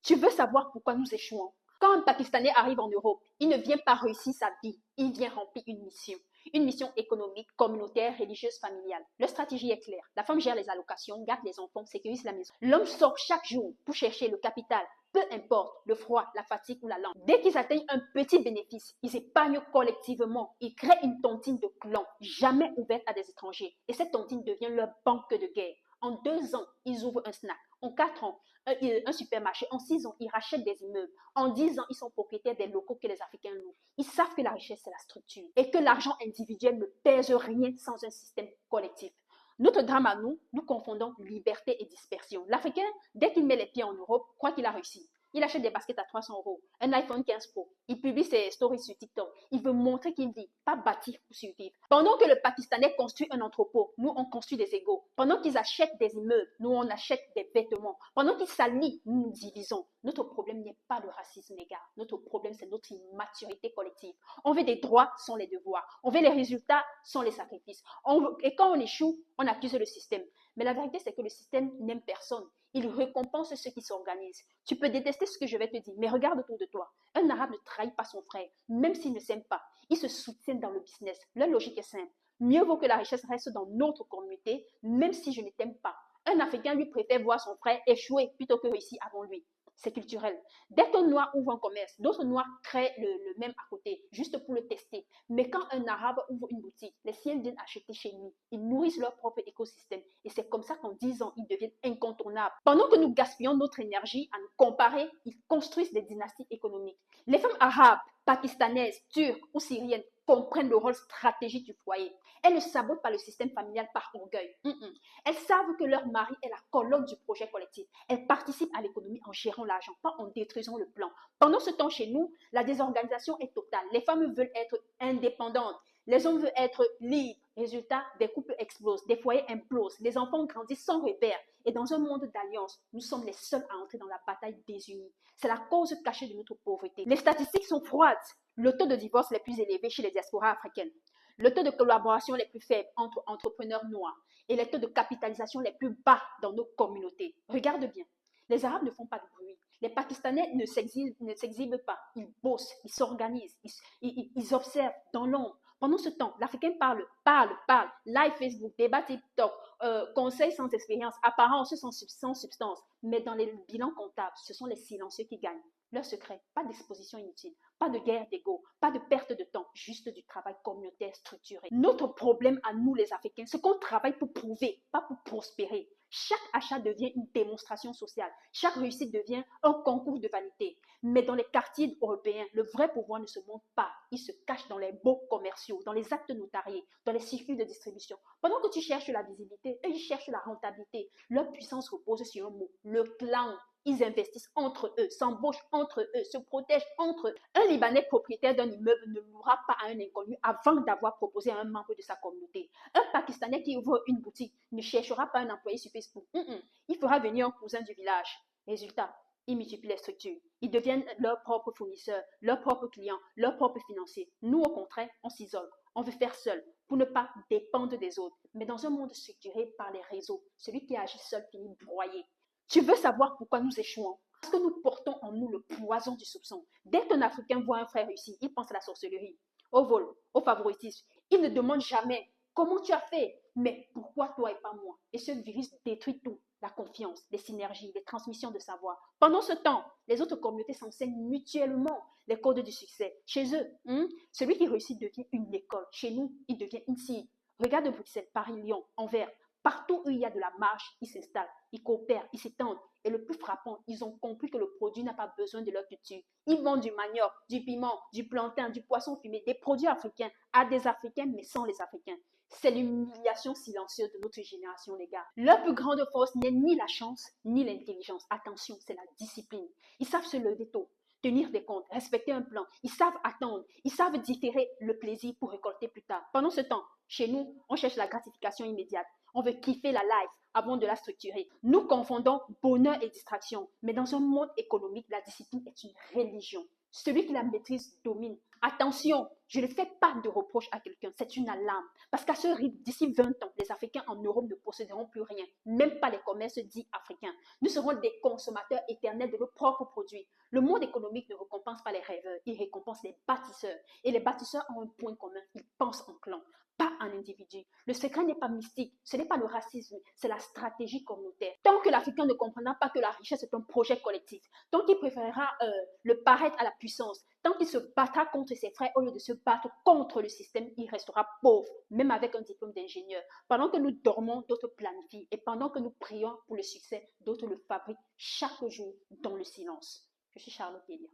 Tu veux savoir pourquoi nous échouons? Quand un Pakistanais arrive en Europe, il ne vient pas réussir sa vie, il vient remplir une mission. Une mission économique, communautaire, religieuse, familiale. Leur stratégie est claire. La femme gère les allocations, garde les enfants, sécurise la maison. L'homme sort chaque jour pour chercher le capital, peu importe le froid, la fatigue ou la langue. Dès qu'ils atteignent un petit bénéfice, ils épargnent collectivement. Ils créent une tontine de clan, jamais ouverte à des étrangers. Et cette tontine devient leur banque de guerre. En 2 ans, ils ouvrent un snack. En 4 ans, un supermarché. En 6 ans, ils rachètent des immeubles. En 10 ans, ils sont propriétaires des locaux que les Africains louent. Ils savent que la richesse, c'est la structure et que l'argent individuel ne pèse rien sans un système collectif. Notre drame à nous, nous confondons liberté et dispersion. L'Africain, dès qu'il met les pieds en Europe, croit qu'il a réussi. Il achète des baskets à 300 €, un iPhone 15 Pro. Il publie ses stories sur TikTok. Il veut montrer qu'il vit, pas bâtir pour survivre. Pendant que le Pakistanais construit un entrepôt, nous on construit des égaux. Pendant qu'ils achètent des immeubles, nous on achète des vêtements. Pendant qu'ils s'allient, nous nous divisons. Notre problème n'est pas le racisme, les gars. Notre problème, c'est notre immaturité collective. On veut des droits sans les devoirs. On veut les résultats sans les sacrifices. Et quand on échoue, on accuse le système. Mais la vérité, c'est que le système n'aime personne. Il récompense ceux qui s'organisent. Tu peux détester ce que je vais te dire, mais regarde autour de toi. Un arabe ne trahit pas son frère, même s'il ne s'aime pas. Ils se soutiennent dans le business. Leur logique est simple. Mieux vaut que la richesse reste dans notre communauté, même si je ne t'aime pas. Un Africain lui préfère voir son frère échouer plutôt que réussir avant lui. C'est culturel. Dès qu'un noir ouvre un commerce, d'autres noirs créent le même à côté, juste pour le tester. Mais quand un arabe ouvre une boutique, les siens viennent acheter chez lui. Ils nourrissent leur propre écosystème. Et c'est comme ça qu'en 10 ans, ils deviennent incontournables. Pendant que nous gaspillons notre énergie à nous comparer, ils construisent des dynasties économiques. Les femmes arabes, pakistanaises, turques ou syriennes comprennent le rôle stratégique du foyer. Elles ne sabotent pas le système familial par orgueil. Elles savent que leur mari est la colonne du projet collectif. Elles participent à l'économie en gérant l'argent, pas en détruisant le plan. Pendant ce temps, chez nous, la désorganisation est totale. Les femmes veulent être indépendantes. Les hommes veulent être libres. Résultat, des couples explosent, des foyers implosent, les enfants grandissent sans repère. Et dans un monde d'alliance, nous sommes les seuls à entrer dans la bataille désunie. C'est la cause cachée de notre pauvreté. Les statistiques sont froides. Le taux de divorce est plus élevé chez les diasporas africaines. Le taux de collaboration est plus faible entre entrepreneurs noirs et les taux de capitalisation les plus bas dans nos communautés. Regarde bien, les Arabes ne font pas de bruit. Les Pakistanais ne s'exhibent pas. Ils bossent, ils s'organisent, ils observent dans l'ombre. Pendant ce temps, l'Africain parle, live Facebook, débat TikTok, conseils sans expérience, apparence sans substance. Mais dans les bilans comptables, ce sont les silencieux qui gagnent. Leur secret, pas d'exposition inutile, pas de guerre d'ego, pas de perte de temps, juste du travail communautaire structuré. Notre problème à nous les Africains, c'est qu'on travaille pour prouver, pas pour prospérer. Chaque achat devient une démonstration sociale. Chaque réussite devient un concours de vanité. Mais dans les quartiers européens, le vrai pouvoir ne se montre pas. Il se cache dans les baux commerciaux, dans les actes notariés, dans les circuits de distribution. Pendant que tu cherches la visibilité, eux, ils cherchent la rentabilité. Leur puissance repose sur un mot, le clan. Ils investissent entre eux, s'embauchent entre eux, se protègent entre eux. Un Libanais propriétaire d'un immeuble ne louera pas à un inconnu avant d'avoir proposé à un membre de sa communauté. Un Pakistanais qui ouvre une boutique ne cherchera pas un employé sur Facebook. Il fera venir un cousin du village. Résultat, ils multiplient les structures. Ils deviennent leurs propres fournisseurs, leurs propres clients, leurs propres financiers. Nous, au contraire, on s'isole. On veut faire seul pour ne pas dépendre des autres. Mais dans un monde structuré par les réseaux, celui qui agit seul finit broyé. Tu veux savoir pourquoi nous échouons? Parce que nous portons en nous le poison du soupçon. Dès qu'un Africain voit un frère réussir, il pense à la sorcellerie, au vol, au favoritisme. Il ne demande jamais comment tu as fait, mais pourquoi toi et pas moi? Et ce virus détruit tout. La confiance, les synergies, les transmissions de savoir. Pendant ce temps, les autres communautés s'enseignent mutuellement les codes du succès. Chez eux, celui qui réussit devient une école. Chez nous, il devient une cible. Regarde Bruxelles, Paris, Lyon, Anvers. Partout où il y a de la marge, ils s'installent, ils coopèrent, ils s'étendent. Et le plus frappant, ils ont compris que le produit n'a pas besoin de leur culture. Ils vendent du manioc, du piment, du plantain, du poisson fumé, des produits africains à des Africains, mais sans les Africains. C'est l'humiliation silencieuse de notre génération, les gars. Leur plus grande force n'est ni la chance, ni l'intelligence. Attention, c'est la discipline. Ils savent se lever tôt, tenir des comptes, respecter un plan. Ils savent attendre, ils savent différer le plaisir pour récolter plus tard. Pendant ce temps, chez nous, on cherche la gratification immédiate. On veut kiffer la life avant de la structurer. Nous confondons bonheur et distraction. Mais dans un monde économique, la discipline est une religion. Celui qui la maîtrise domine. Attention, je ne fais pas de reproche à quelqu'un, c'est une alarme. Parce qu'à ce rythme, d'ici 20 ans, les Africains en Europe ne posséderont plus rien, même pas les commerces dits africains. Nous serons des consommateurs éternels de nos propres produits. Le monde économique ne récompense pas les rêveurs, il récompense les bâtisseurs. Et les bâtisseurs ont un point commun, ils pensent en clan, pas en individu. Le secret n'est pas mystique, ce n'est pas le racisme, c'est la stratégie communautaire. Tant que l'Africain ne comprendra pas que la richesse est un projet collectif, tant qu'il préférera le paraître à la puissance, tant qu'il se battra contre ses frères au lieu de se battre contre le système, il restera pauvre, même avec un diplôme d'ingénieur. Pendant que nous dormons, d'autres planifient. Et pendant que nous prions pour le succès, d'autres le fabriquent chaque jour dans le silence. Je suis Charlotte Elia.